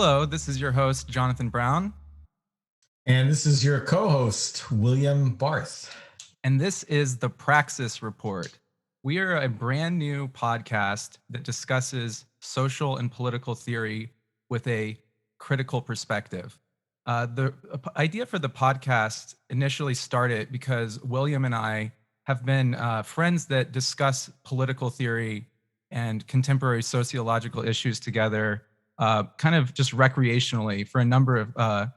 Hello, this is your host, Jonathan Brown, And this is your co-host, William Barth. and this is the Praxis Report. We are a brand new podcast that discusses social and political theory with a critical perspective. The idea for the podcast initially started because William and I have been friends that discuss political theory and contemporary sociological issues together, kind of just recreationally for a number of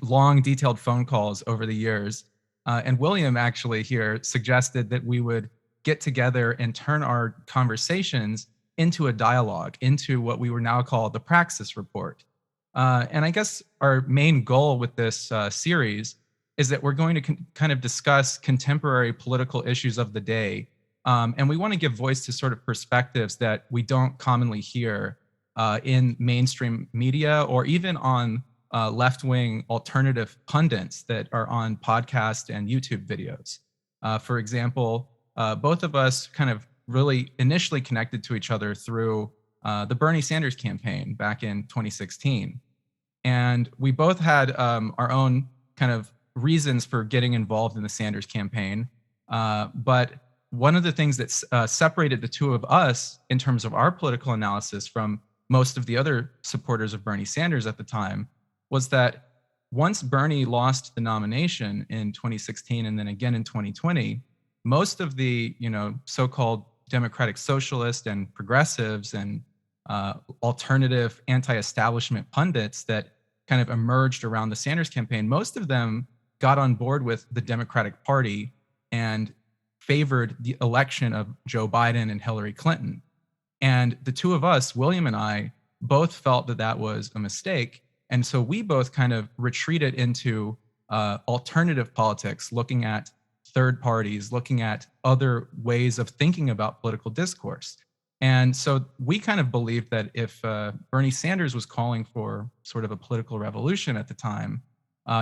long, detailed phone calls over the years. And William actually here suggested that we would get together and turn our conversations into a dialogue, into what we would now call the Praxis Report. And I guess our main goal with this series is that we're going to kind of discuss contemporary political issues of the day. And we want to give voice to sort of perspectives that we don't commonly hear in mainstream media or even on left wing alternative pundits that are on podcast and YouTube videos. For example, both of us kind of really initially connected to each other through the Bernie Sanders campaign back in 2016. And we both had our own kind of reasons for getting involved in the Sanders campaign. But one of the things that separated the two of us in terms of our political analysis from most of the other supporters of Bernie Sanders at the time was that once Bernie lost the nomination in 2016 and then again in 2020, most of the so-called democratic socialists and progressives and alternative anti-establishment pundits that kind of emerged around the Sanders campaign, most of them got on board with the Democratic Party and favored the election of Joe Biden and Hillary Clinton. And the two of us, William and I, both felt that that was a mistake. And so we both kind of retreated into alternative politics, looking at third parties, looking at other ways of thinking about political discourse. And so we kind of believed that if Bernie Sanders was calling for sort of a political revolution at the time,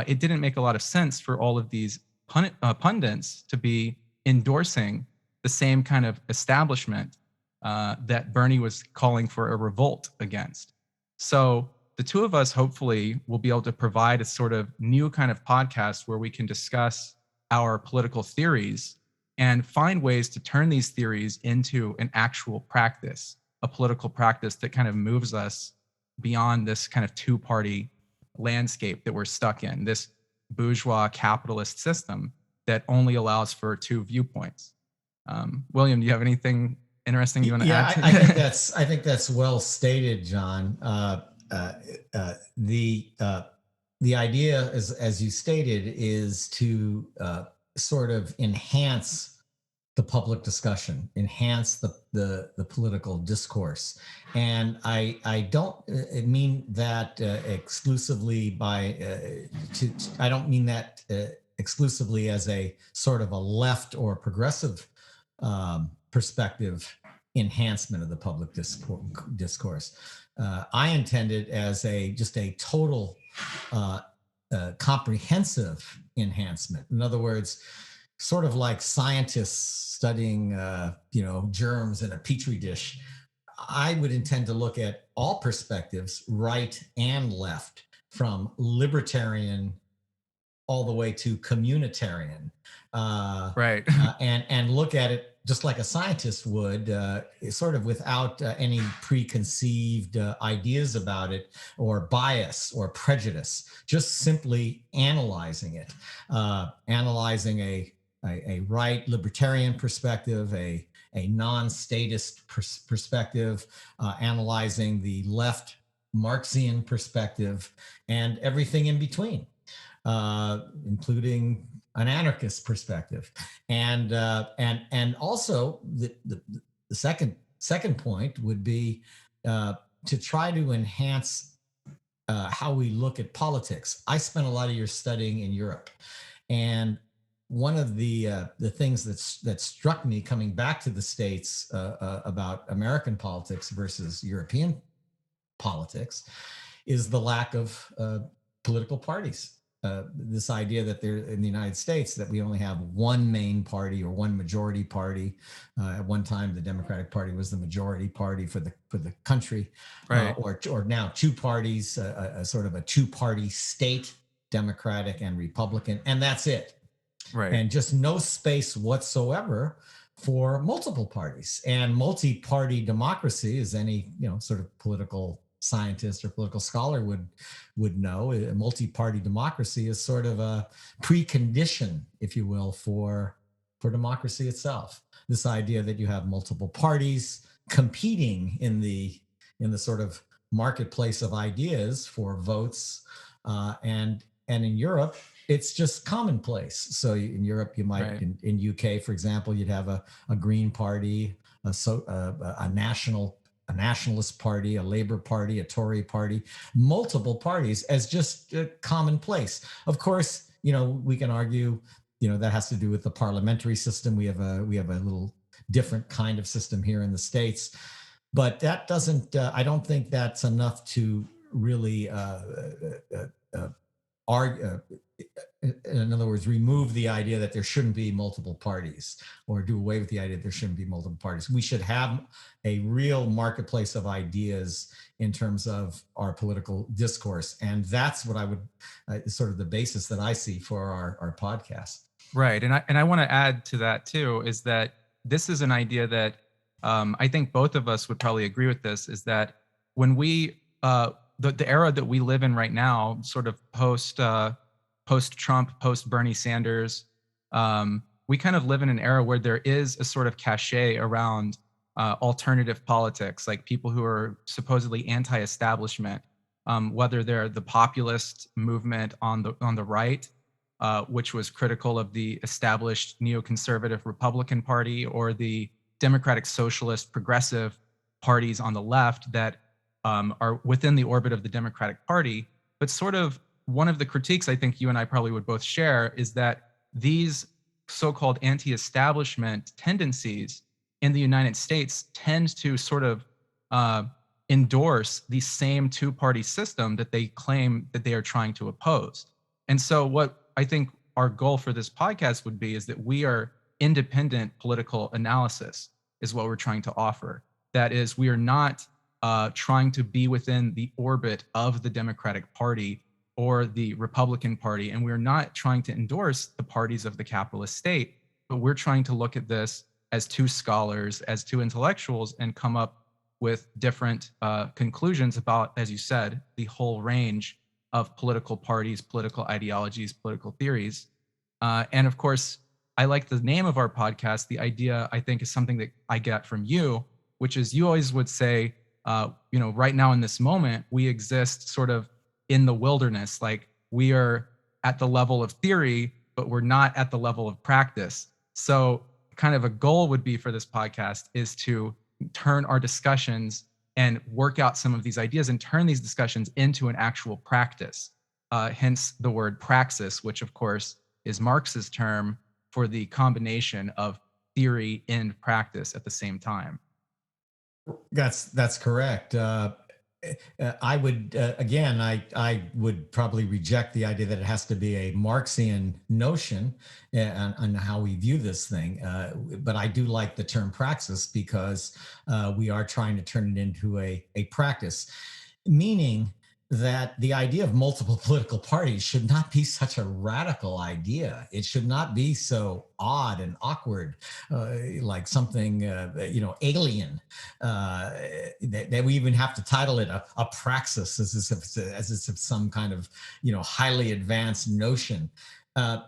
it didn't make a lot of sense for all of these pundits to be endorsing the same kind of establishment that Bernie was calling for a revolt against. So the two of us hopefully will be able to provide a sort of new kind of podcast where we can discuss our political theories and find ways to turn these theories into an actual practice, a political practice that kind of moves us beyond this kind of two-party landscape that we're stuck in, this bourgeois capitalist system that only allows for two viewpoints. William, do you have anything interesting you want to add to I think that's well stated, John. The idea, as you stated, is to sort of enhance the public discussion, enhance the political discourse, and I don't mean that exclusively I don't mean that exclusively as a sort of a left or progressive perspective enhancement of the public discourse. I intend it as just a total comprehensive enhancement. In other words, sort of like scientists studying, germs in a petri dish. I would intend to look at all perspectives, right and left, from libertarian all the way to communitarian, right. And look at it just like a scientist would, sort of without any preconceived ideas about it or bias or prejudice, just simply analyzing it, analyzing a right libertarian perspective, a non-statist perspective, analyzing the left Marxian perspective, and everything in between, including an anarchist perspective, and also the second point would be to try to enhance how we look at politics. I spent a lot of years studying in Europe, and one of the things that struck me coming back to the States about American politics versus European politics is the lack of political parties. this idea that there in the United States that we only have one main party or one majority party. At one time, the Democratic Party was the majority party for the country, Right. or now two parties, a sort of a two-party state, Democratic and Republican, and that's it, Right. and just no space whatsoever for multiple parties. And multi-party democracy, as any sort of political scientist or political scholar would know, a multi-party democracy is sort of a precondition, if you will, for democracy itself. This idea that you have multiple parties competing in the sort of marketplace of ideas for votes, and in Europe it's just commonplace. So in Europe, you might, Right. in UK, for example, you'd have a Green Party, a nationalist party, a Labour Party, a Tory party, multiple parties as just commonplace. Of course, we can argue, that has to do with the parliamentary system. We have a little different kind of system here in the States, but that doesn't. I don't think that's enough to really argue. In other words, remove the idea that there shouldn't be multiple parties, or do away with the idea that there shouldn't be multiple parties. We should have a real marketplace of ideas in terms of our political discourse. And that's what I would, sort of the basis that I see for our podcast. Right. And I want to add to that too, is that this is an idea that I think both of us would probably agree with this, is that when the era that we live in right now, sort of post Trump, post Bernie Sanders, we kind of live in an era where there is a sort of cachet around alternative politics, like people who are supposedly anti-establishment, whether they're the populist movement on the right, which was critical of the established neoconservative Republican Party, or the Democratic Socialist Progressive parties on the left that are within the orbit of the Democratic Party. But sort of one of the critiques I think you and I probably would both share is that these so-called anti-establishment tendencies in the United States tend to sort of uh, endorse the same two-party system that they claim that they are trying to oppose. And so what I think our goal for this podcast would be is that we are independent political analysis is what we're trying to offer. That is, we are not trying to be within the orbit of the Democratic Party or the Republican Party, and we're not trying to endorse the parties of the capitalist state, but we're trying to look at this as two scholars, as two intellectuals, and come up with different conclusions about, as you said, the whole range of political parties, political ideologies, political theories. And of course, I like the name of our podcast. The idea, I think, is something that I get from you, which is you always would say, right now in this moment, we exist sort of in the wilderness. Like we are at the level of theory, but we're not at the level of practice. So, kind of a goal would be for this podcast is to turn our discussions and work out some of these ideas and turn these discussions into an actual practice. Hence the word praxis, which of course is Marx's term for the combination of theory and practice at the same time. That's correct. I would, again, I would probably reject the idea that it has to be a Marxian notion on how we view this thing. But I do like the term praxis because we are trying to turn it into a practice, meaning that the idea of multiple political parties should not be such a radical idea. It should not be so odd and awkward, like something alien, that we even have to title it a praxis, as if some kind of highly advanced notion.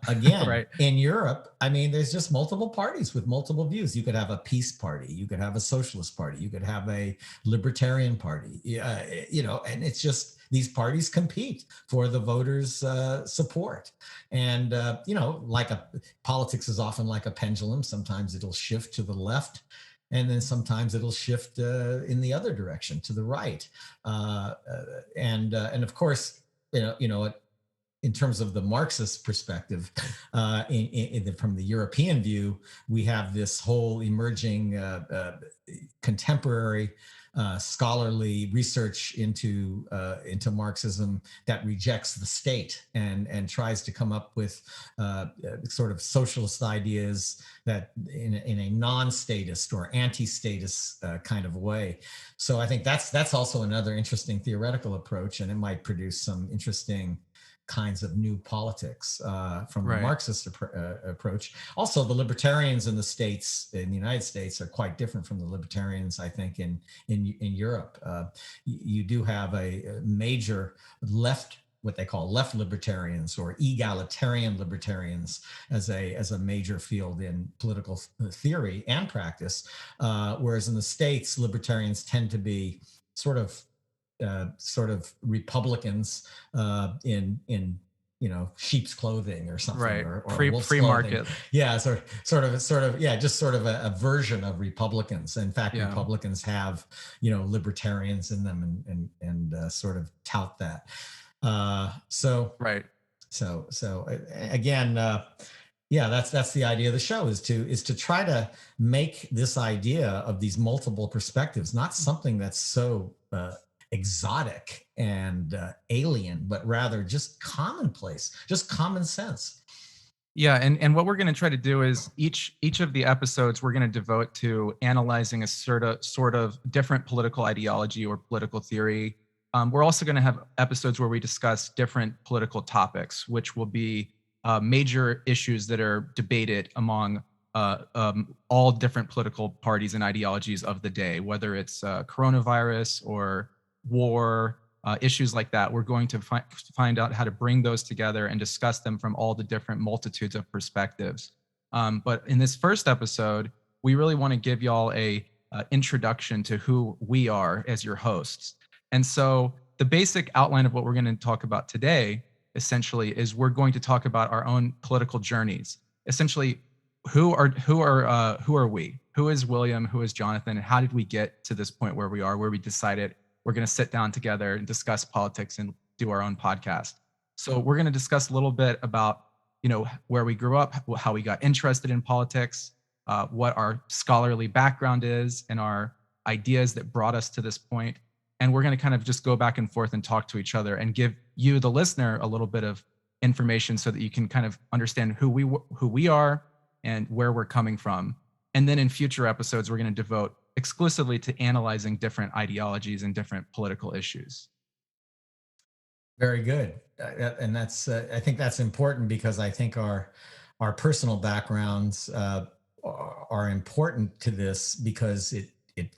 Again, Right. in Europe, I mean, there's just multiple parties with multiple views. You could have a peace party, you could have a socialist party, you could have a libertarian party, and it's just these parties compete for the voters' support. And like politics is often like a pendulum. Sometimes it'll shift to the left, and then sometimes it'll shift in the other direction to the right. And of course, in terms of the Marxist perspective, from the European view, we have this whole emerging contemporary scholarly research into Marxism that rejects the state and tries to come up with sort of socialist ideas that in a non-statist or anti-statist kind of way. So I think that's also another interesting theoretical approach, and it might produce some interesting kinds of new politics from the Right. Marxist approach. Also, the libertarians in the United States, are quite different from the libertarians, I think, in Europe. You do have a major left, what they call left libertarians or egalitarian libertarians, as a major field in political theory and practice, whereas in the States, libertarians tend to be sort of Republicans in sheep's clothing or something, Right. or wolf's Free clothing. market. Yeah, yeah, just sort of a version of Republicans. In fact, Yeah. Republicans have libertarians in them, and sort of tout that. So Right. again, yeah, that's the idea of the show, is to try to make this idea of these multiple perspectives not something that's so exotic and alien, but rather just commonplace, just common sense. Yeah, and what we're going to try to do is each of the episodes we're going to devote to analyzing a sort of different political ideology or political theory. We're also going to have episodes where we discuss different political topics, which will be major issues that are debated among all different political parties and ideologies of the day, whether it's coronavirus or war, issues like that. We're going to find out how to bring those together and discuss them from all the different multitudes of perspectives. But in this first episode, we really want to give y'all a introduction to who we are as your hosts. And so the basic outline of what we're going to talk about today, essentially, is we're going to talk about our own political journeys. Essentially, who are we? Who is William? Who is Jonathan? And how did we get to this point where we are, where we decided we're going to sit down together and discuss politics and do our own podcast? So we're going to discuss a little bit about where we grew up, how we got interested in politics, what our scholarly background is, and our ideas that brought us to this point. And we're going to kind of just go back and forth and talk to each other and give you, the listener, a little bit of information so that you can kind of understand who we are and where we're coming from. And then in future episodes, we're going to devote exclusively to analyzing different ideologies and different political issues. Very good, and that's I think that's important, because I think our personal backgrounds are important to this, because it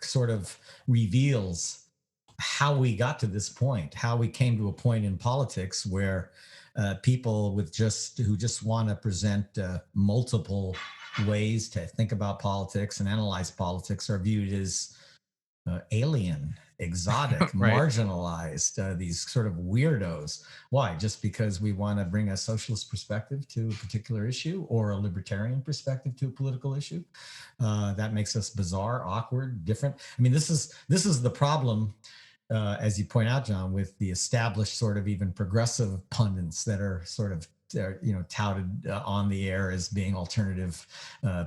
sort of reveals how we got to this point, how we came to a point in politics where people who just want to present multiple ways to think about politics and analyze politics are viewed as alien, exotic, Right. marginalized, these sort of weirdos. Why? Just because we want to bring a socialist perspective to a particular issue, or a libertarian perspective to a political issue? That makes us bizarre, awkward, different. I mean, this is the problem, as you point out, John, with the established sort of even progressive pundits that are sort of touted on the air as being alternative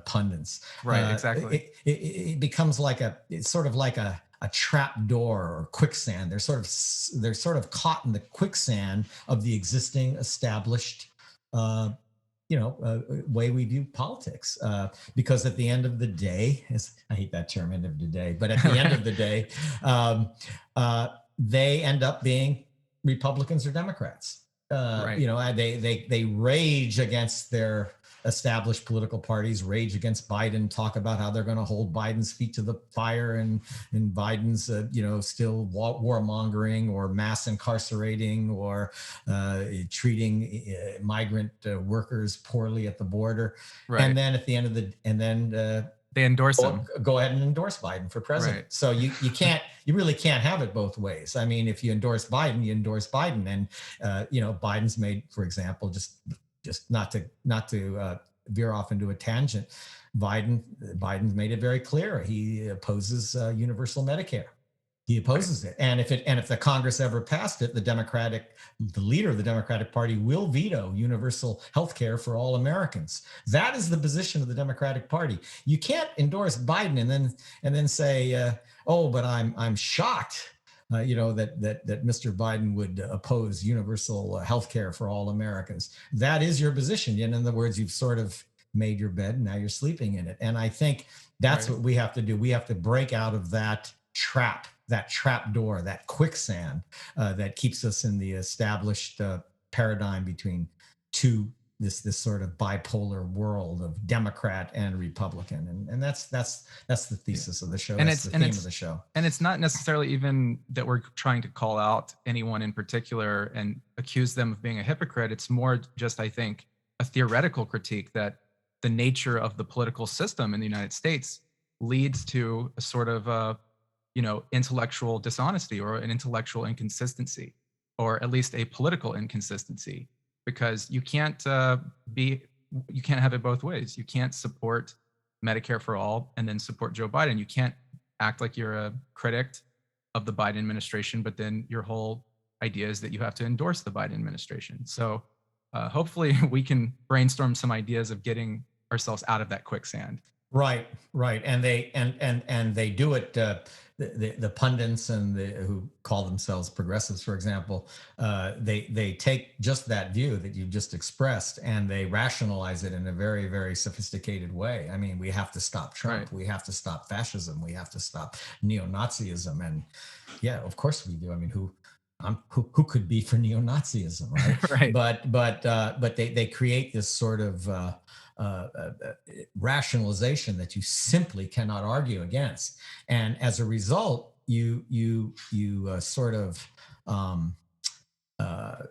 pundits. Right, exactly. It becomes it's sort of like a trap door or quicksand. They're sort of caught in the quicksand of the existing established way we view politics. Because at the end of the day, I hate that term, end of the day, but at the end Right. of the day, they end up being Republicans or Democrats. Right. They rage against their established political parties, rage against Biden, talk about how they're going to hold Biden's feet to the fire, and Biden's still warmongering or mass incarcerating or treating migrant workers poorly at the border. And Right. then at the end of They endorse him. go ahead and endorse Biden for president. Right. So you really can't have it both ways. I mean, if you endorse Biden, you endorse Biden, and Biden's made, for example, just not to veer off into a tangent. Biden's made it very clear he opposes universal Medicare. He Right. opposes it, and if the Congress ever passed it, the leader of the Democratic Party will veto universal health care for all Americans. That is the position of the Democratic Party. You can't endorse Biden and then say, "Oh, but I'm shocked." That Mr. Biden would oppose universal health care for all Americans. That is your position. In other words, you've sort of made your bed and now you're sleeping in it. And I think that's Right. what we have to do. We have to break out of that trap door, that quicksand that keeps us in the established paradigm between two this sort of bipolar world of Democrat and Republican, and that's the Yeah. thesis of the show. And That's it's the and theme of it's the show. and it's not necessarily even that we're trying to call out anyone in particular and accuse them of being a hypocrite. It's more just, I think, a theoretical critique that the nature of the political system in the United States leads to a sort of intellectual dishonesty or an intellectual inconsistency, or at least a political inconsistency, because be you can't have it both ways. You can't support Medicare for all and then support Joe Biden. You can't act like you're a critic of the Biden administration, but then your whole idea is that you have to endorse the Biden administration. So hopefully we can brainstorm some ideas of getting ourselves out of that quicksand. Right, right, and they do it. The pundits and who call themselves progressives, for example, they take just that view that you've just expressed and they rationalize it in a very very sophisticated way. I mean, we have to stop Right. Trump, we have to stop fascism, we have to stop neo-Nazism, and yeah, of course we do. I mean, who could be for neo-Nazism, right? Right. But they create this sort of rationalization that you simply cannot argue against, and as a result, you sort of um,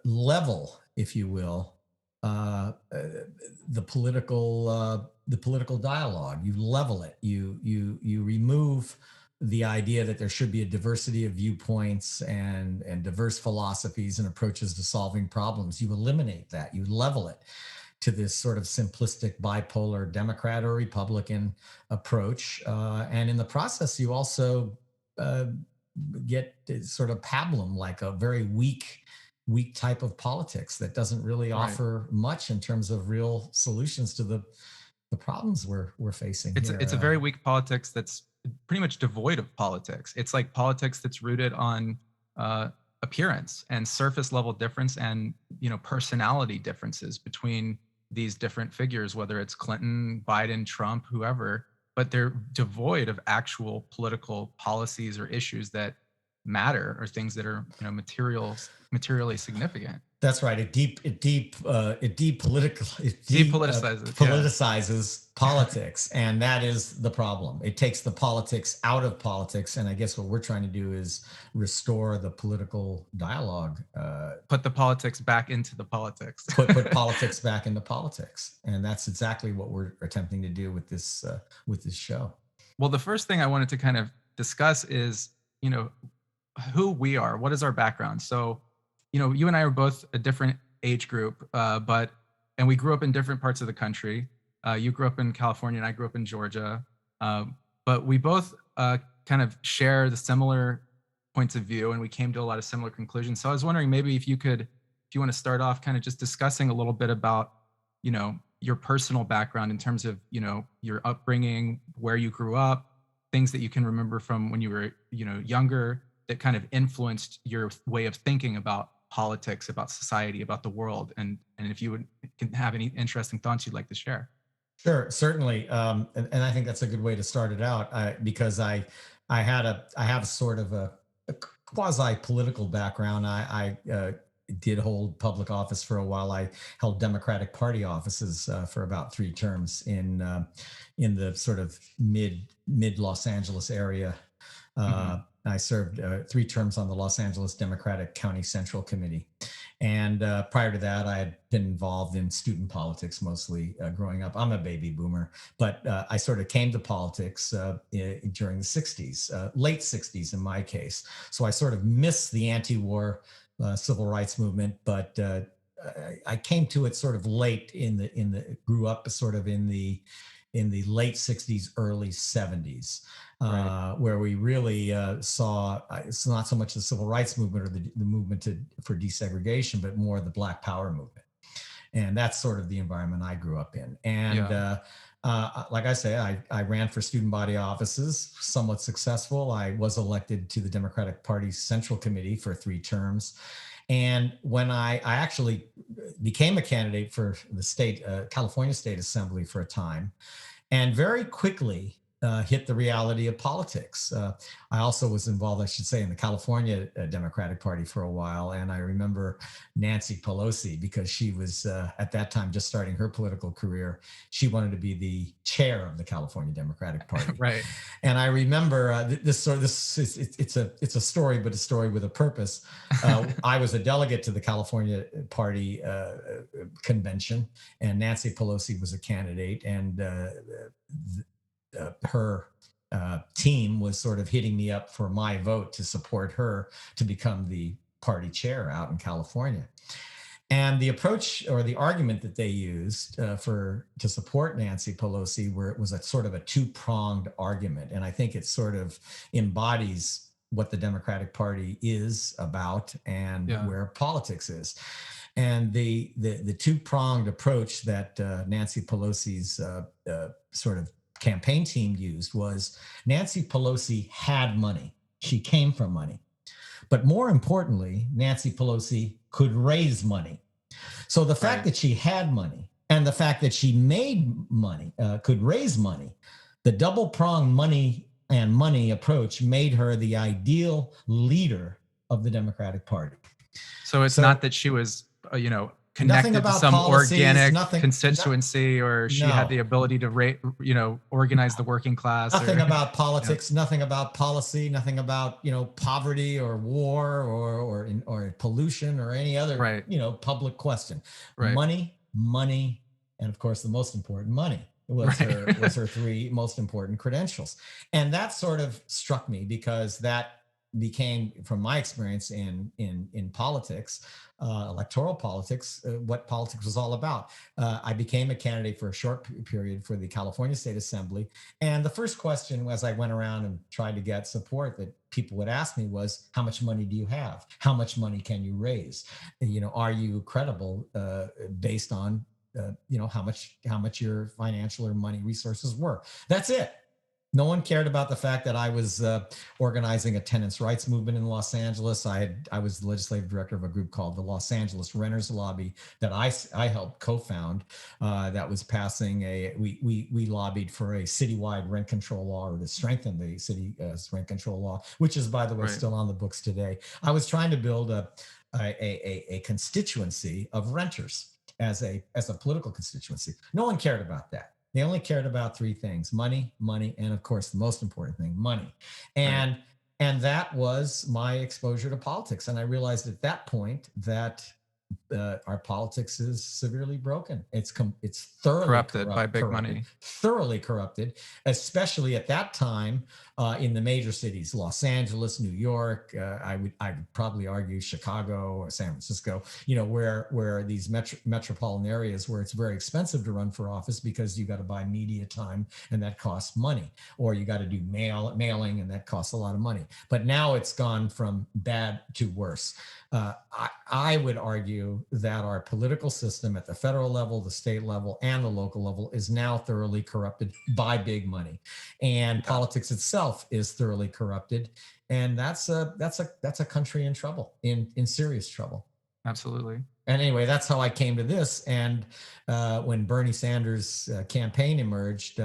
level, if you will, the political dialogue. You level it. You remove the idea that there should be a diversity of viewpoints and diverse philosophies and approaches to solving problems. You eliminate that. You level it to this sort of simplistic bipolar Democrat or Republican approach. And in the process, you also uh, get sort of pablum, like a very weak type of politics that doesn't really Right. offer much in terms of real solutions to the problems we're facing It's here. a very weak politics that's pretty much devoid of politics. It's like politics that's rooted on uh, appearance and surface level difference and personality differences between these different figures, whether it's Clinton, Biden, Trump, whoever. But they're devoid of actual political policies or issues that matter or things that are materially significant. That's right. It Depoliticize it. Yeah. politicizes politics, and that is the problem. It takes the politics out of politics, and I guess what we're trying to do is restore the political dialogue, Put the politics back into the politics. put politics back into politics, and that's exactly what we're attempting to do with this show. Well, the first thing I wanted to kind of discuss is, who we are. What is our background? So, you and I are both a different age group, and we grew up in different parts of the country. You grew up in California, and I grew up in Georgia. But we both kind of share the similar points of view, and we came to a lot of similar conclusions. So I was wondering maybe if you want to start off kind of just discussing a little bit about, your personal background in terms of, your upbringing, where you grew up, things that you can remember from when you were, younger that kind of influenced your way of thinking about politics, about society, about the world, and if you can have any interesting thoughts you'd like to share. Sure, certainly, and I think that's a good way to start it out, because I have sort of a quasi political background. I did hold public office for a while. I held Democratic Party offices for about 3 terms in the sort of mid Los Angeles area. Hmm. I served 3 terms on the Los Angeles Democratic County Central Committee. And prior to that, I had been involved in student politics mostly growing up. I'm a baby boomer, but I sort of came to politics during the 60s, late 60s in my case. So I sort of missed the anti war civil rights movement, but I came to it sort of late grew up sort of in the in the late 60s, early 70s, Right. where we really saw it's not so much the civil rights movement or the movement for desegregation, but more the Black Power movement. And that's sort of the environment I grew up in. And Yeah. like I say, I ran for student body offices, somewhat successful. I was elected to the Democratic Party's Central Committee for 3 terms. And when I actually became a candidate for the state, California State Assembly for a time, and very quickly hit the reality of politics. I also was involved, I should say, in the California Democratic Party for a while. And I remember Nancy Pelosi, because she was at that time just starting her political career. She wanted to be the chair of the California Democratic Party. Right. And I remember it's a story, but a story with a purpose. I was a delegate to the California Party convention, and Nancy Pelosi was a candidate, and her team was sort of hitting me up for my vote to support her to become the party chair out in California. And the approach or the argument that they used to support Nancy Pelosi, where it was a sort of a two-pronged argument, and I think it sort of embodies what the Democratic Party is about and Yeah. where politics is. And the two-pronged approach that Nancy Pelosi's sort of campaign team used was Nancy Pelosi had money. She came from money. But more importantly, Nancy Pelosi could raise money. So the fact Right. that she had money and the fact that she made money, could raise money, the double pronged money approach made her the ideal leader of the Democratic Party. So it's not So that she was, nothing connected to about some policies, organic nothing, constituency, or she had the no, ability to organize the working class, nothing or about yeah. politics, nothing about policy, nothing about poverty or war or pollution or any other Right. public question. Right. Money, money, and of course the most important, money Right. was her three most important credentials. And that sort of struck me because that became, from my experience in politics, electoral politics, what politics was all about. I became a candidate for a short period for the California State Assembly, and the first question as I went around and tried to get support that people would ask me was, how much money do you have? How much money can you raise? Are you credible based on how much your financial or money resources were? That's it. No one cared about the fact that I was organizing a tenants' rights movement in Los Angeles. I was the legislative director of a group called the Los Angeles Renters Lobby that I helped co-found. That was passing we lobbied for a citywide rent control law, or to strengthen the city rent control law, which is, by the way, Right. still on the books today. I was trying to build a constituency of renters as a political constituency. No one cared about that. They only cared about three things: money, money, and of course, the most important thing, money. Right. And that was my exposure to politics. And I realized at that point that our politics is severely broken. It's thoroughly Corrupted by big money. thoroughly corrupted, especially at that time in the major cities, Los Angeles, New York. I would probably argue Chicago or San Francisco. Where these metropolitan areas where it's very expensive to run for office because you got to buy media time and that costs money, or you got to do mailing and that costs a lot of money. But now it's gone from bad to worse. I would argue that our political system at the federal level, the state level, and the local level is now thoroughly corrupted by big money, and Yeah. politics itself is thoroughly corrupted, and that's a country in trouble, in serious trouble. Absolutely. And anyway, that's how I came to this. And when Bernie Sanders' campaign emerged,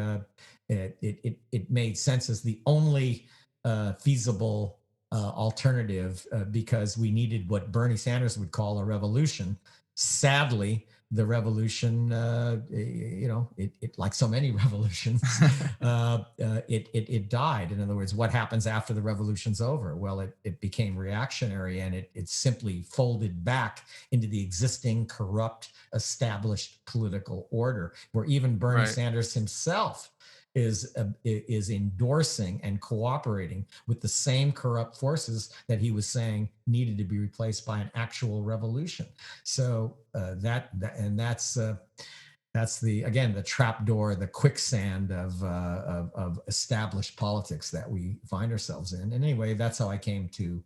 it made sense as the only feasible alternative because we needed what Bernie Sanders would call a revolution. Sadly, the revolution, like so many revolutions, it died. In other words, what happens after the revolution's over? Well, it became reactionary, and it simply folded back into the existing corrupt, established political order, where even Bernie Right. Sanders himself is endorsing and cooperating with the same corrupt forces that he was saying needed to be replaced by an actual revolution. So that's That's the, again, the trapdoor, the quicksand of established politics that we find ourselves in. And anyway, that's how I came to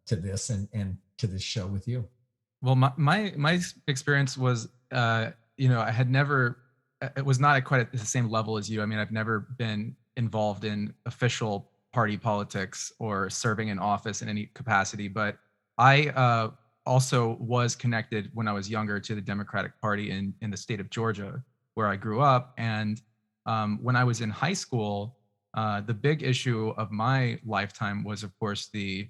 this and to this show with you. Well, my experience was, I had never, it was not quite at the same level as you. I mean, I've never been involved in official party politics or serving in office in any capacity, but I also was connected when I was younger to the Democratic Party in the state of Georgia, where I grew up. And when I was in high school, the big issue of my lifetime was, of course, the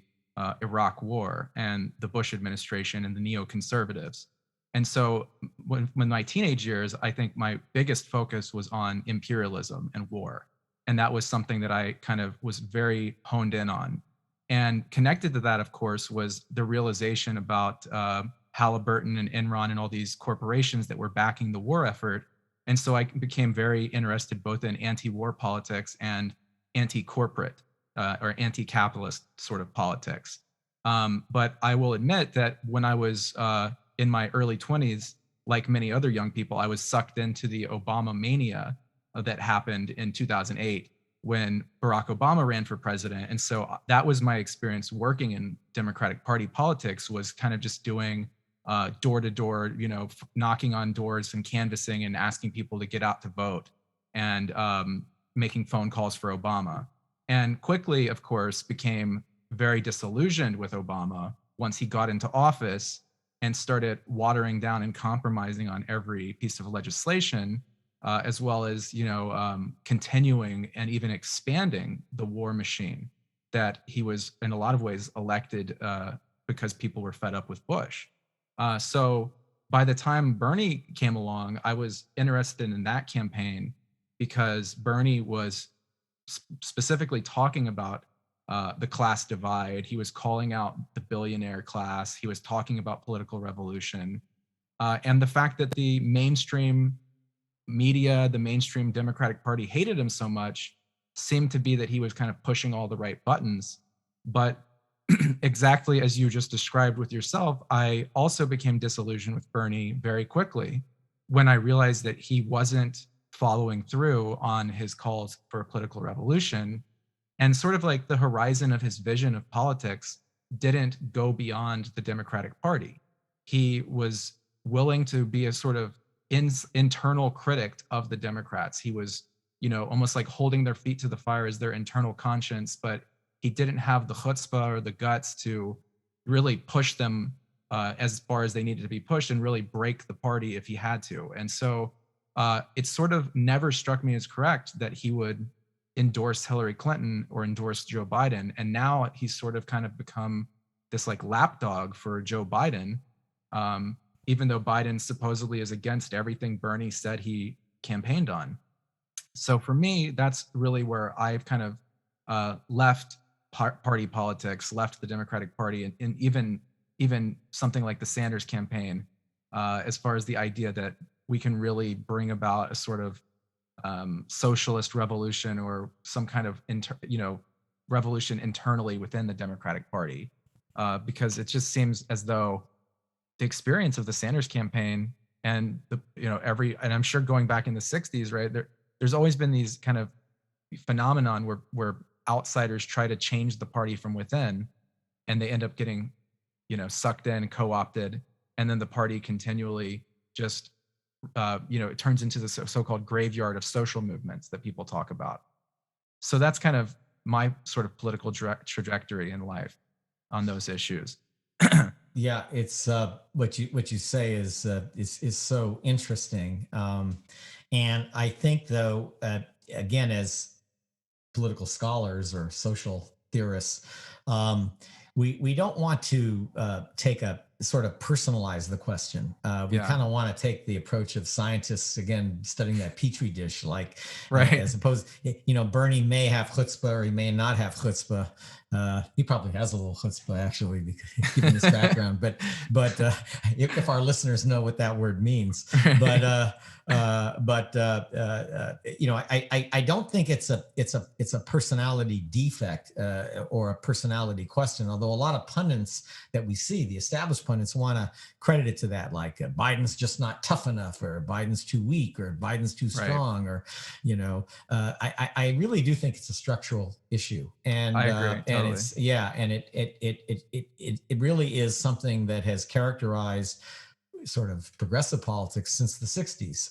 Iraq War and the Bush administration and the neoconservatives. And so when my teenage years, I think my biggest focus was on imperialism and war. And that was something that I kind of was very honed in on. And connected to that, of course, was the realization about Halliburton and Enron and all these corporations that were backing the war effort. And so I became very interested both in anti war politics and anti corporate or anti-capitalist sort of politics. But I will admit that when I was in my early 20s, like many other young people, I was sucked into the Obama mania that happened in 2008 when Barack Obama ran for president. And so that was my experience working in Democratic Party politics, was kind of just doing door to door, knocking on doors and canvassing and asking people to get out to vote, and making phone calls for Obama. And quickly, of course, became very disillusioned with Obama once he got into office and started watering down and compromising on every piece of legislation, as well as continuing and even expanding the war machine that he was in a lot of ways elected because people were fed up with Bush. So by the time Bernie came along, I was interested in that campaign because Bernie was specifically talking about the class divide. He was calling out the billionaire class. He was talking about political revolution. And the fact that the mainstream media, the mainstream Democratic Party hated him so much seemed to be that he was kind of pushing all the right buttons. But exactly as you just described with yourself, I also became disillusioned with Bernie very quickly when I realized that he wasn't following through on his calls for a political revolution. And sort of like the horizon of his vision of politics didn't go beyond the Democratic Party. He was willing to be a sort of internal critic of the Democrats. He was, almost like holding their feet to the fire as their internal conscience, but he didn't have the chutzpah or the guts to really push them as far as they needed to be pushed and really break the party if he had to. And so it sort of never struck me as correct that he would endorse Hillary Clinton or endorse Joe Biden. And now he's sort of kind of become this like lapdog for Joe Biden, even though Biden supposedly is against everything Bernie said he campaigned on. So for me, that's really where I've kind of left party politics, left the Democratic Party, and even something like the Sanders campaign, as far as the idea that we can really bring about a sort of socialist revolution or some kind of revolution internally within the Democratic Party, because it just seems as though the experience of the Sanders campaign and and I'm sure going back in the 60s, right, there's always been these kind of phenomenon where outsiders try to change the party from within, and they end up getting sucked in, co-opted, and then the party continually just it turns into the so-called graveyard of social movements that people talk about. So that's kind of my sort of political trajectory in life on those issues. Yeah, it's what you say is so interesting, and I think though, again, as political scholars or social theorists, we don't want to take a sort of personalize the question. We Yeah. kind of want to take the approach of scientists, again, studying that petri dish, like Right. as opposed, Bernie may have chutzpah or he may not have chutzpah. He probably has a little chutzpah, actually, given his background. But if our listeners know what that word means, but I don't think it's a personality defect or a personality question. Although a lot of pundits that we see, the established pundits want to credit it to that, like Biden's just not tough enough, or Biden's too weak, or Biden's too Right. strong, or I really do think it's a structural issue, I and agree. Totally. it's yeah, and it really is something that has characterized sort of progressive politics since the 60s,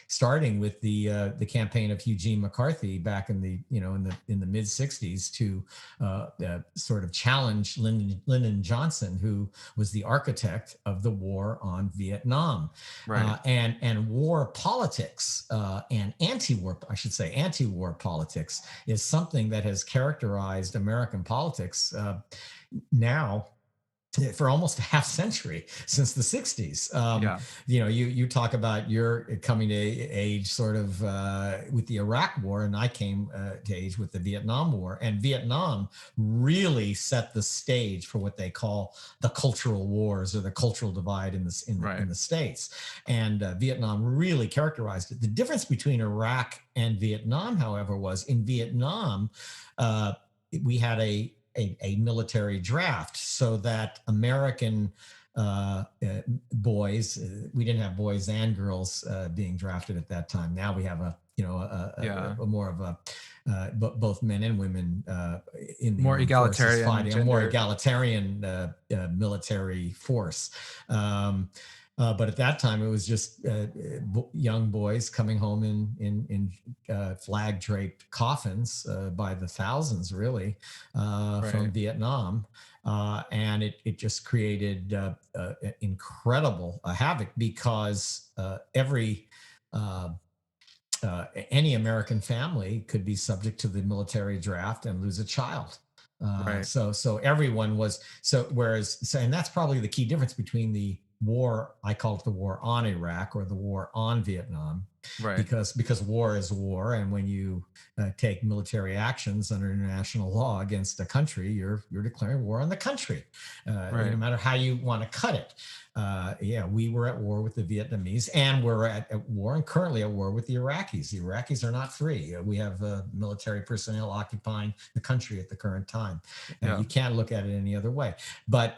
starting with the campaign of Eugene McCarthy back in the in the mid 60s to sort of challenge Lyndon Johnson, who was the architect of the war on Vietnam, Right. and war politics, and anti-war, I should say, anti-war politics is something that has characterized American politics now for almost a half century, since the 60s. Yeah. You talk about your coming to age sort of with the Iraq War, and I came to age with the Vietnam War. And Vietnam really set the stage for what they call the cultural wars, or the cultural divide in Right. the States. And Vietnam really characterized it. The difference between Iraq and Vietnam, however, was in Vietnam, uh, we had a military draft, so that American boys, we didn't have boys and girls being drafted at that time. Now we have Yeah. a more of a both men and women in the More armed forces egalitarian fighting a more gender. egalitarian military force. But at that time, it was just young boys coming home in flag draped coffins by the thousands, really, from Right. Vietnam. And it just created incredible havoc, because uh, any American family could be subject to the military draft and lose a child. Right. So everyone was and that's probably the key difference between the war, I call it the war on Iraq, or the war on Vietnam, Right. because war is war, and when you take military actions under international law against a country, you're declaring war on the country, no Right. matter how you want to cut it. Yeah, we were at war with the Vietnamese, and we're at war and currently at war with the Iraqis. The Iraqis are not free. We have military personnel occupying the country at the current time. Yeah. You can't look at it any other way. But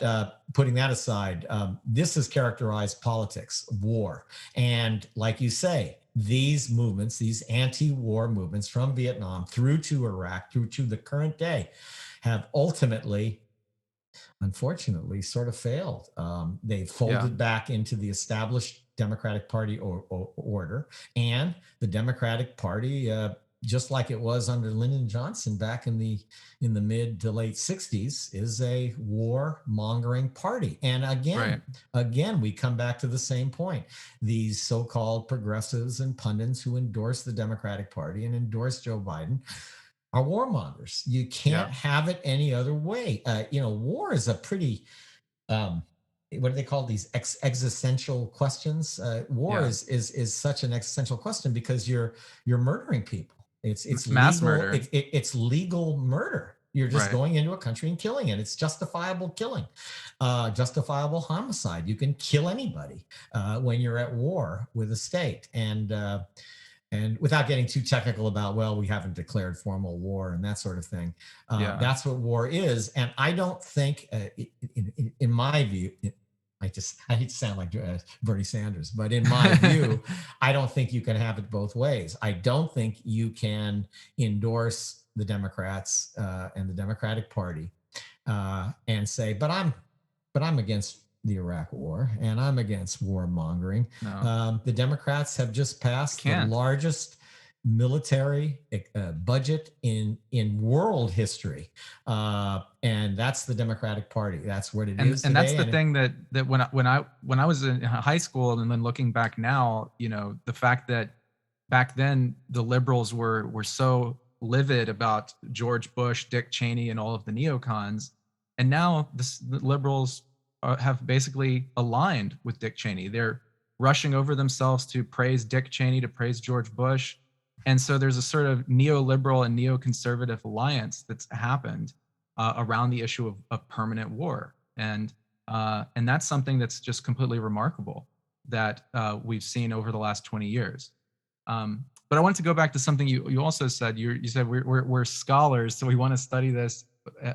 putting that aside, this has characterized politics, war. And like you say, these movements, these anti-war movements from Vietnam through to Iraq, through to the current day, have ultimately, unfortunately, sort of failed. They Yeah. folded back into the established Democratic Party order, and the Democratic Party, just like it was under Lyndon Johnson back in the mid to late 60s, is a war-mongering party. And Right. again, we come back to the same point. These so-called progressives and pundits who endorse the Democratic Party and endorse Joe Biden are warmongers. You can't Yeah. have it any other way. War is a pretty what do they call these existential questions? War Yeah. is such an existential question, because you're murdering people. It's Mass legal. murder. It's legal murder. You're just Right. going into a country and killing it. It's justifiable killing, justifiable homicide. You can kill anybody when you're at war with a state, and without getting too technical about, well, we haven't declared formal war and that sort of thing. Yeah. That's what war is. And I don't think, in my view, I hate to sound like Bernie Sanders, but in my view, I don't think you can have it both ways. I don't think you can endorse the Democrats and the Democratic Party and say, but I'm against the Iraq War and I'm against warmongering. No. The Democrats have just You passed the can't. largest military budget in world history, and that's the Democratic Party. That's what it is And that's today. the And thing that when I was in high school, and then looking back now, the fact that back then the liberals were so livid about George Bush, Dick Cheney, and all of the neocons, and now the liberals have basically aligned with Dick Cheney. They're rushing over themselves to praise Dick Cheney, to praise George Bush, and so there's a sort of neoliberal and neoconservative alliance that's happened around the issue of permanent war, and that's something that's just completely remarkable that we've seen over the last 20 years. But I wanted to go back to something you also said. You said we're scholars, so we want to study this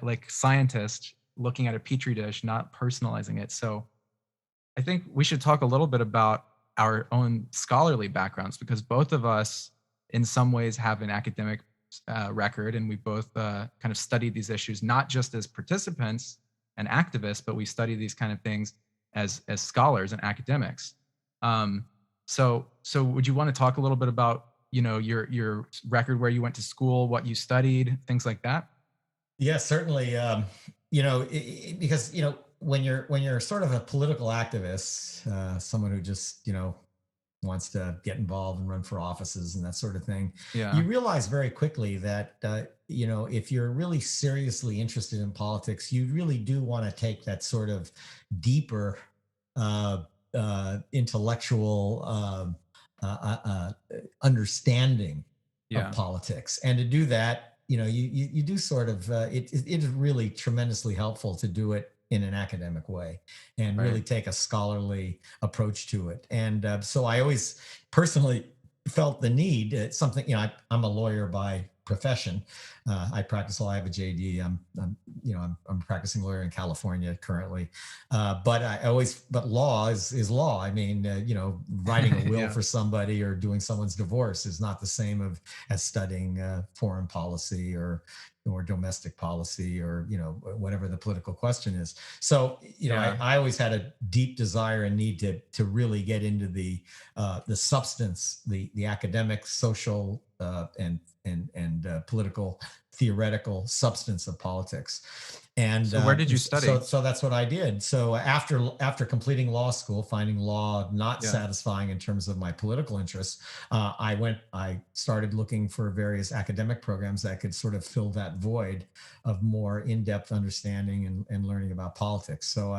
like scientists looking at a petri dish, not personalizing it. So I think we should talk a little bit about our own scholarly backgrounds because both of us, in some ways, have an academic record, and we both kind of study these issues not just as participants and activists, but we study these kind of things as scholars and academics. Um, so would you want to talk a little bit about your record, where you went to school, what you studied, things like that? Yeah, certainly. Because when you're sort of a political activist, someone who just wants to get involved and run for offices and that sort of thing, Yeah, you realize very quickly that if you're really seriously interested in politics, you really do want to take that sort of deeper intellectual understanding of yeah, politics. And to do that, you do sort of it is really tremendously helpful to do it in an academic way and right. really take a scholarly approach to it. And so I always personally felt the need. It's something, I'm a lawyer by profession. I practice law. I have a JD. I'm a practicing lawyer in California currently. But law is law. I mean, writing a will Yeah, for somebody or doing someone's divorce is not the same as studying foreign policy or domestic policy or whatever the political question is. So yeah, I always had a deep desire and need to really get into the substance, the academic, social, and political theoretical substance of politics. And so where did you so study? so that's what I did. So after completing law school, finding law not Yeah, satisfying in terms of my political interests, I started looking for various academic programs that could sort of fill that void of more in-depth understanding and learning about politics. So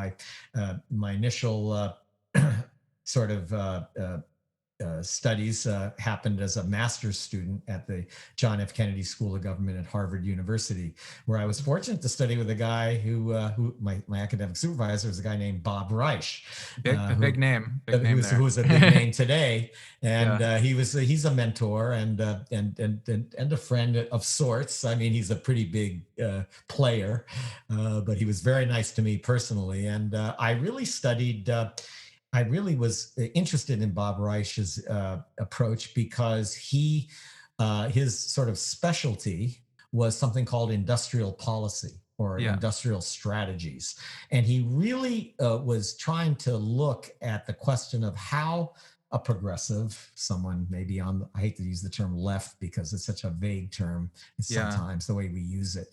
my initial sort of studies happened as a master's student at the John F. Kennedy School of Government at Harvard University, where I was fortunate to study with a guy who my academic supervisor was a guy named Bob Reich, big a who big name there. who's a big name today, and Yeah, he's a mentor and a friend of sorts. I mean, he's a pretty big player, but he was very nice to me personally, and I really studied. I really was interested in Bob Reich's approach because his sort of specialty was something called industrial policy or yeah, industrial strategies. And he really was trying to look at the question of how a progressive, someone maybe on, I hate to use the term left because it's such a vague term yeah. sometimes the way we use it,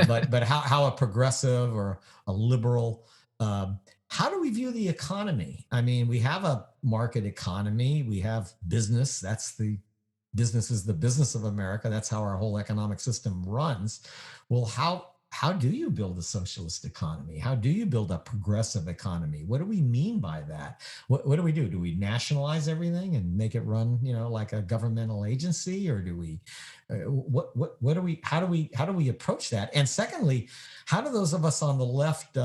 but how a progressive or a liberal, how do we view the economy? I mean, we have a market economy, we have business. Business is the business of America. That's how our whole economic system runs. Well, how do you build a socialist economy? How do you build a progressive economy? What do we mean by that? What do we do? Do we nationalize everything and make it run, like a governmental agency, or do we? What do we? How do we approach that? And secondly, how do those of us on the left?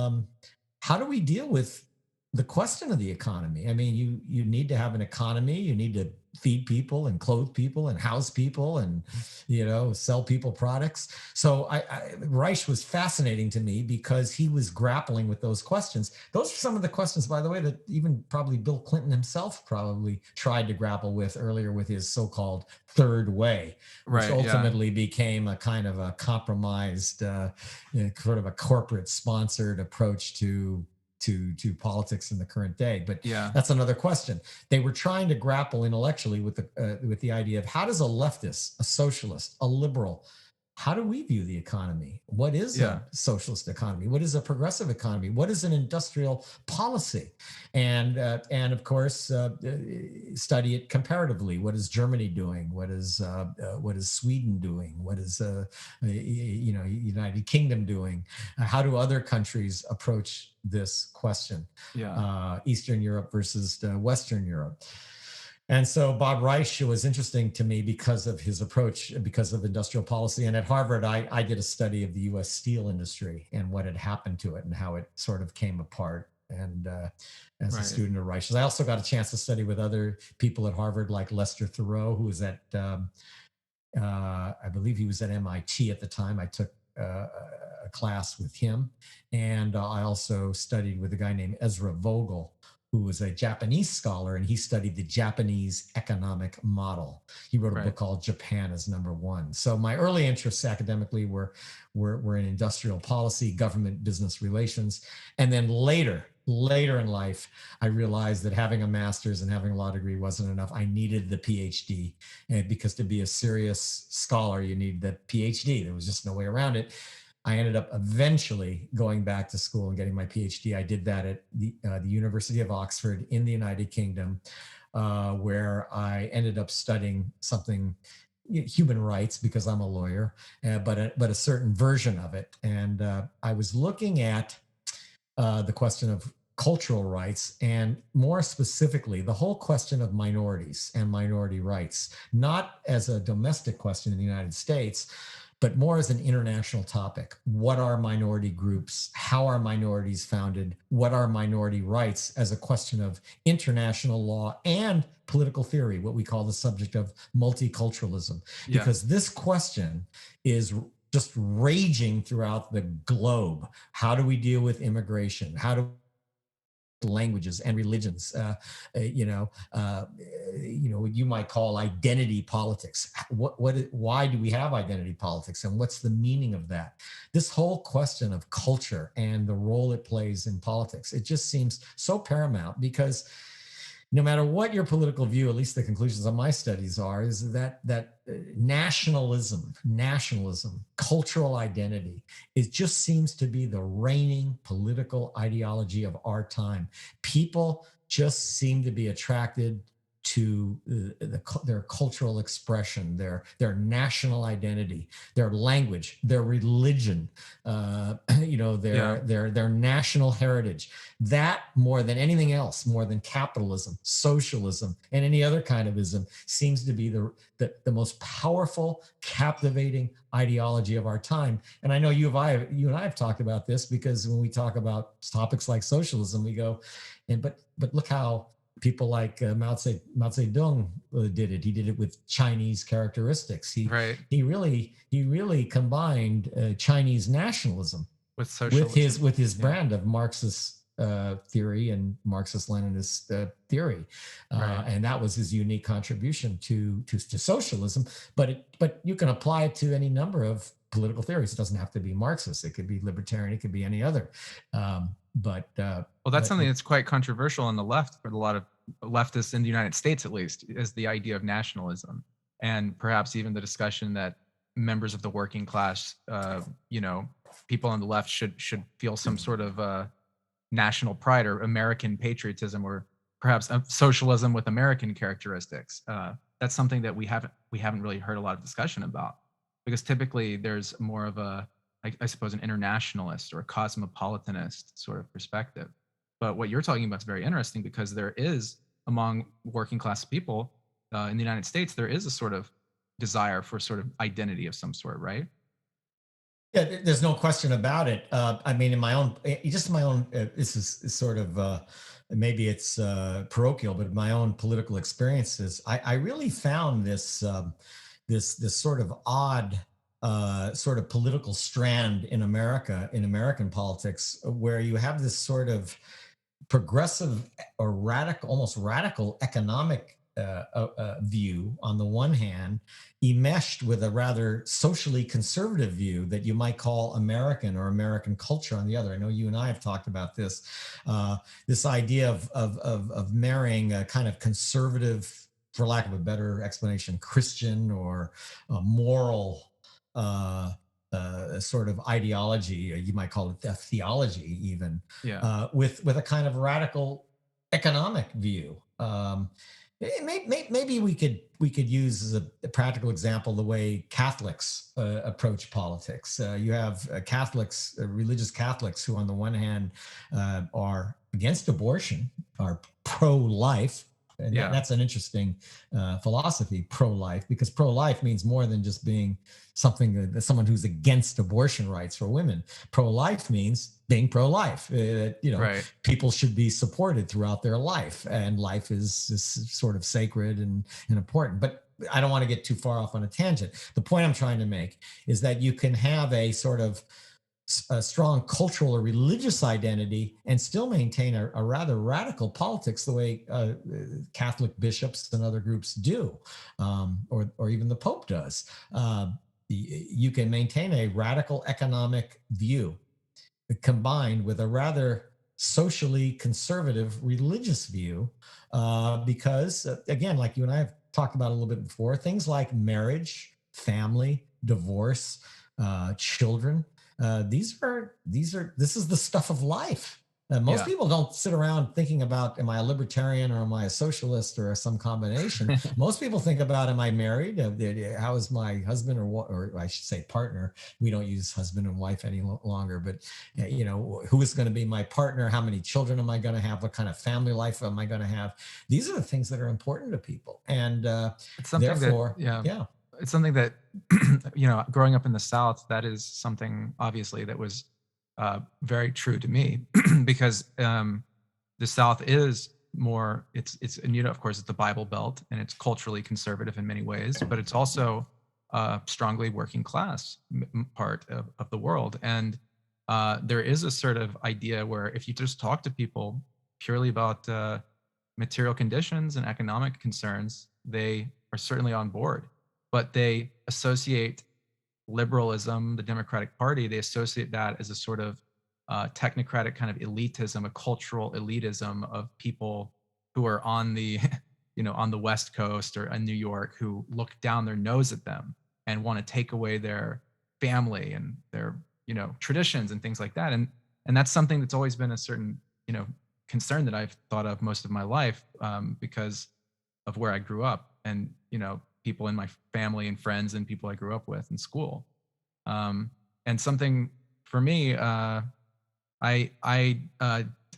How do we deal with the question of the economy? I mean, you need to have an economy. You need to feed people and clothe people and house people and sell people products. So Reich was fascinating to me because he was grappling with those questions. Those are some of the questions, by the way, that even probably Bill Clinton himself probably tried to grapple with earlier with his so-called third way, which Right, yeah, ultimately became a kind of a compromised, sort of a corporate sponsored approach to politics in the current day. But yeah, that's another question. They were trying to grapple intellectually with the idea of how does a leftist, a socialist, a liberal, how do we view the economy? What is yeah, a socialist economy? What is a progressive economy? What is an industrial policy? And of course, study it comparatively. What is Germany doing? What is Sweden doing? What is United Kingdom doing? How do other countries approach this question? yeah, Eastern Europe versus Western Europe. And so Bob Reich was interesting to me because of his approach, because of industrial policy. And at Harvard, I did a study of the US steel industry and what had happened to it and how it sort of came apart. And as a right, student of Reich's, I also got a chance to study with other people at Harvard, like Lester Thoreau, who was at, I believe he was at MIT at the time. I took a class with him. And I also studied with a guy named Ezra Vogel, who was a Japanese scholar, and he studied the Japanese economic model. He wrote a Right. book called Japan as Number One. So my early interests academically were in industrial policy, government, business relations, and then later in life, I realized that having a master's and having a law degree wasn't enough. I needed the PhD, and because to be a serious scholar, you need the PhD. There was just no way around it. I ended up eventually going back to school and getting my PhD. I did that at the University of Oxford in the United Kingdom, where I ended up studying something, human rights, because I'm a lawyer, but a certain version of it. And I was looking at the question of cultural rights, and more specifically, the whole question of minorities and minority rights, not as a domestic question in the United States, but more as an international topic. What are minority groups? How are minorities founded? What are minority rights, as a question of international law and political theory, what we call the subject of multiculturalism? Yeah. Because this question is just raging throughout the globe. How do we deal with immigration? How do languages and religions, you might call identity politics. Why do we have identity politics, and what's the meaning of that? This whole question of culture and the role it plays in politics, it just seems so paramount, because no matter what your political view, at least the conclusions of my studies are, is that nationalism, cultural identity, it just seems to be the reigning political ideology of our time. People just seem to be attracted to their cultural expression, their national identity, their language, their religion, Yeah. their national heritage. That, more than anything else, more than capitalism, socialism, and any other kind of ism, seems to be the most powerful, captivating ideology of our time. And I know you and I have talked about this, because when we talk about topics like socialism, we go, but look how people like Mao Zedong did it. He did it with Chinese characteristics. Right. He really combined Chinese nationalism With with socialism. his Yeah. brand of Marxist theory and Marxist-Leninist theory, Right. and that was his unique contribution to socialism. But you can apply it to any number of political theories. It doesn't have to be Marxist. It could be libertarian. It could be any other. Um, but uh, Well, that's but something that's quite controversial on the left for a lot of leftists in the United States, at least, is the idea of nationalism, and perhaps even the discussion that members of the working class, people on the left should feel some sort of national pride or American patriotism, or perhaps socialism with American characteristics. That's something that we haven't really heard a lot of discussion about, because typically there's more of I suppose, an internationalist or a cosmopolitanist sort of perspective. But what you're talking about is very interesting, because there is, among working class people in the United States, there is a sort of desire for sort of identity of some sort, right? Yeah, there's no question about it. I mean, in my own, just in my own, this is sort of, maybe it's parochial, but in my own political experiences, I really found this sort of odd sort of political strand in America, in American politics, where you have this sort of progressive or radical, almost radical economic view on the one hand, enmeshed with a rather socially conservative view that you might call American or American culture on the other. I know you and I have talked about this, this idea of marrying a kind of conservative, for lack of a better explanation, Christian or moral sort of ideology, or you might call it a theology even, Yeah. with a kind of radical economic view. Maybe we could use as a practical example the way Catholics approach politics. You have Catholics, religious Catholics, who on the one hand are against abortion, are pro-life. And Yeah. that's an interesting philosophy, pro-life, because pro-life means more than just being someone who's against abortion rights for women. Pro-life means being pro-life. Right. People should be supported throughout their life, and life is sort of sacred and important. But I don't want to get too far off on a tangent. The point I'm trying to make is that you can have a sort of a strong cultural or religious identity and still maintain a rather radical politics the way Catholic bishops and other groups do, or even the Pope does. You can maintain a radical economic view combined with a rather socially conservative religious view, because, again, like you and I have talked about a little bit before, things like marriage, family, divorce, children, this is the stuff of life. Most Yeah. people don't sit around thinking about, am I a libertarian or am I a socialist or some combination? Most people think about, am I married? How is my husband, or I should say partner? We don't use husband and wife any longer, but who is going to be my partner? How many children am I going to have? What kind of family life am I going to have? These are the things that are important to people, and It's something that, therefore, yeah, yeah. it's something that, growing up in the South, that is something obviously that was very true to me because the South is more, and of course, it's the Bible Belt and it's culturally conservative in many ways, but it's also strongly working class part of the world. And there is a sort of idea where if you just talk to people purely about material conditions and economic concerns, they are certainly on board, but they associate liberalism, the Democratic Party, they associate that as a sort of technocratic kind of elitism, a cultural elitism of people who are on the, on the West Coast or in New York, who look down their nose at them and want to take away their family and their, traditions and things like that. And that's something that's always been a certain, concern that I've thought of most of my life, because of where I grew up and, people in my family and friends and people I grew up with in school. And something for me, I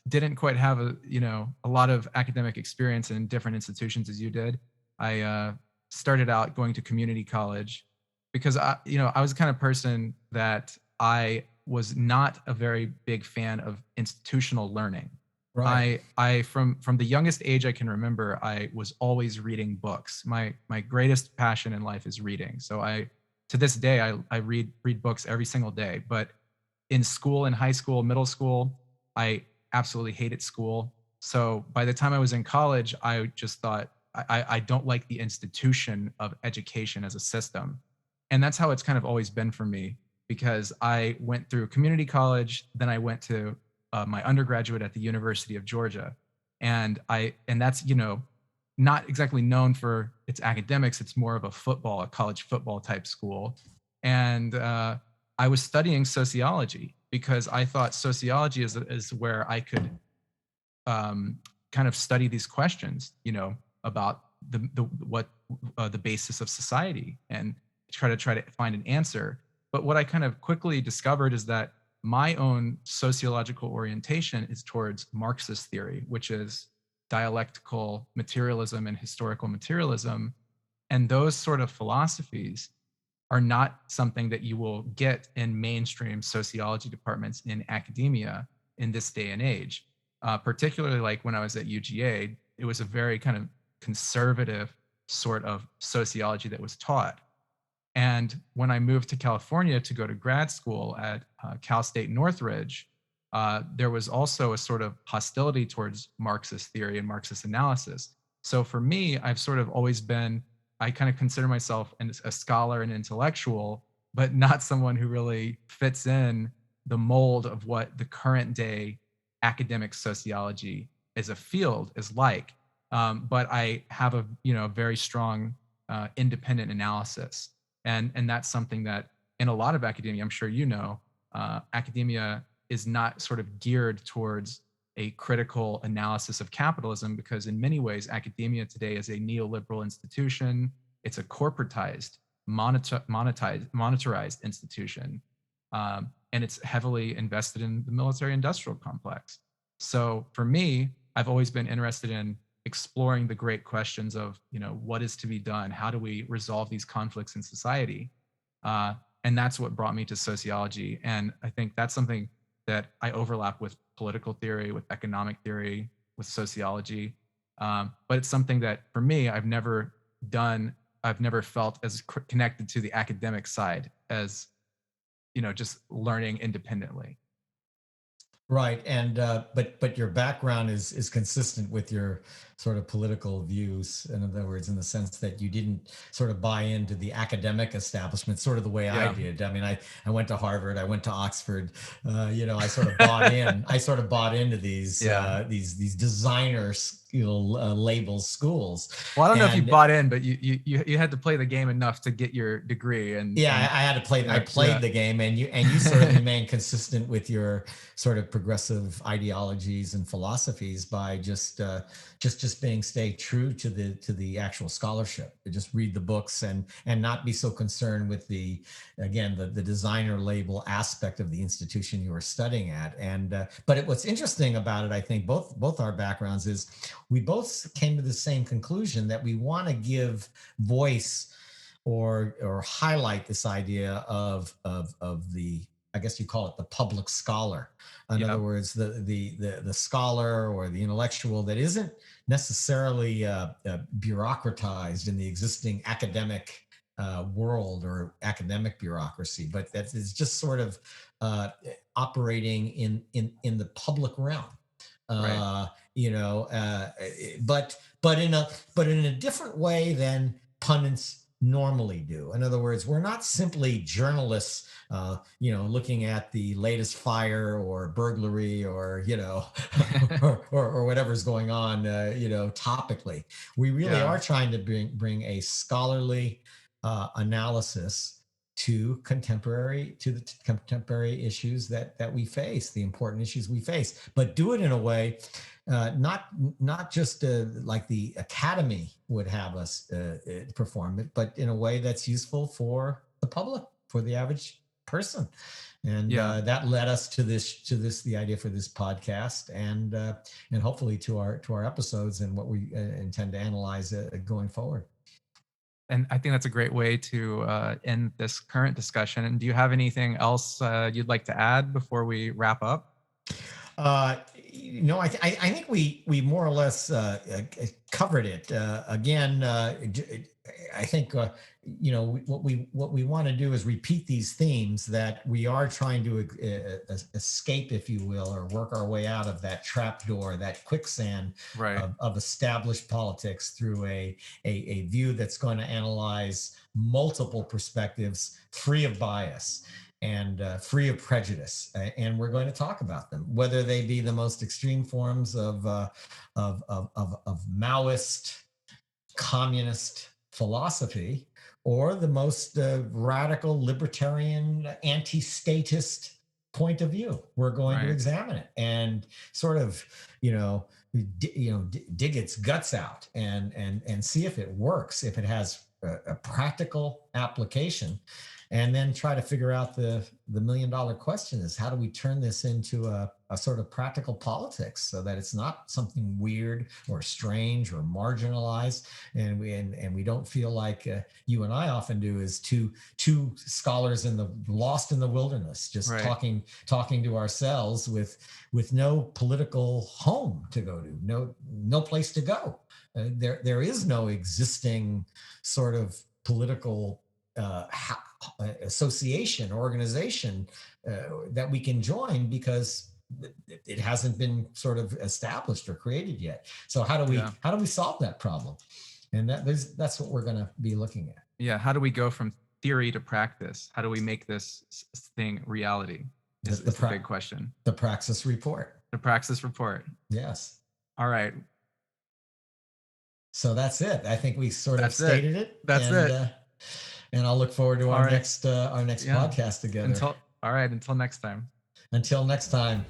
didn't quite have a lot of academic experience in different institutions as you did. I started out going to community college because I was the kind of person that I was not a very big fan of institutional learning. Right. I from the youngest age I can remember, I was always reading books. My greatest passion in life is reading. So I to this day I read books every single day. But in school, in high school, middle school, I absolutely hated school. So by the time I was in college, I just thought I don't like the institution of education as a system. And that's how it's kind of always been for me because I went through community college, then I went to my undergraduate at the University of Georgia. And that's, not exactly known for its academics. It's more of a college football type school. And I was studying sociology because I thought sociology is where I could um, kind of study these questions, about the basis of society and try to find an answer. But what I kind of quickly discovered is that my own sociological orientation is towards Marxist theory, which is dialectical materialism and historical materialism. And those sort of philosophies are not something that you will get in mainstream sociology departments in academia in this day and age. Particularly like when I was at UGA, it was a very kind of conservative sort of sociology that was taught. And when I moved to California to go to grad school at Cal State Northridge, there was also a sort of hostility towards Marxist theory and Marxist analysis. So for me, I've sort of always been, I kind of consider myself a scholar and intellectual, but not someone who really fits in the mold of what the current day academic sociology as a field is like. But I have a very strong independent analysis, and that's something that in a lot of academia, I'm sure academia is not sort of geared towards a critical analysis of capitalism because in many ways academia today is a neoliberal institution. It's a corporatized, monetarized institution, and it's heavily invested in the military industrial complex. So for me, I've always been interested in exploring the great questions of what is to be done, how do we resolve these conflicts in society, and that's what brought me to sociology. And I think that's something that I overlap with political theory, with economic theory, with sociology. But it's something that for me, I've never felt as connected to the academic side as just learning independently. Right, and but your background is consistent with your sort of political views. In other words, in the sense that you didn't sort of buy into the academic establishment, sort of the way I Yeah. did. I mean, I went to Harvard, I went to Oxford. I sort of bought in. I sort of bought into these Yeah. these designers, label schools, Well, I don't know if you and bought in, but you had to play the game enough to get your degree, yeah, and I had to play. I yeah, played the game, and you sort of remain consistent with your sort of progressive ideologies and philosophies by just being stay true to the actual scholarship. Just read the books and not be so concerned with the designer label aspect of the institution you were studying at. And but what's interesting about it, I think both our backgrounds is we both came to the same conclusion that we want to give voice or highlight this idea of the, I guess you call it, the public scholar. In yeah, other words, the scholar or the intellectual that isn't necessarily bureaucratized in the existing academic world or academic bureaucracy, but that is just sort of uh, operating in the public realm. right, Uh, you know, but in a different way than pundits normally do. In other words, we're not simply journalists, looking at the latest fire or burglary or or whatever's going on, topically. We really yeah, are trying to bring a scholarly analysis to the contemporary issues that we face, the important issues we face, but do it in a way not just like the academy would have us perform it, but in a way that's useful for the public, for the average person. And yeah. that led us to the idea for this podcast, and hopefully to our episodes and what we intend to analyze going forward. And I think that's a great way to end this current discussion. And do you have anything else you'd like to add before we wrap up? I think we more or less covered it. Again, I think what we want to do is repeat these themes that we are trying to escape, if you will, or work our way out of that trap door, that quicksand Right. of established politics through a view that's going to analyze multiple perspectives, free of bias and free of prejudice. And we're going to talk about them, whether they be the most extreme forms of Maoist, communist philosophy, or the most radical, libertarian, anti-statist point of view. We're going to Right. examine it and sort of, dig its guts out and see if it works, if it has a practical application, and then try to figure out the $1 million question is, how do we turn this into a sort of practical politics so that it's not something weird or strange or marginalized, and we don't feel like you and I often do, is two scholars lost in the wilderness, just Right. talking to ourselves with no political home to go to, no place to go. There is no existing sort of political association, organization that we can join, because it hasn't been sort of established or created yet. So Yeah. how do we solve that problem? And that's what we're going to be looking at. Yeah. How do we go from theory to practice? How do we make this thing reality? The, Is the the, big question. the Praxis report. The Praxis report. Yes. All right. So that's it. I think we sort of That's it. stated it, That's it. and I'll look forward to All right. our next Yeah. podcast together. All right. Until next time. Until next time.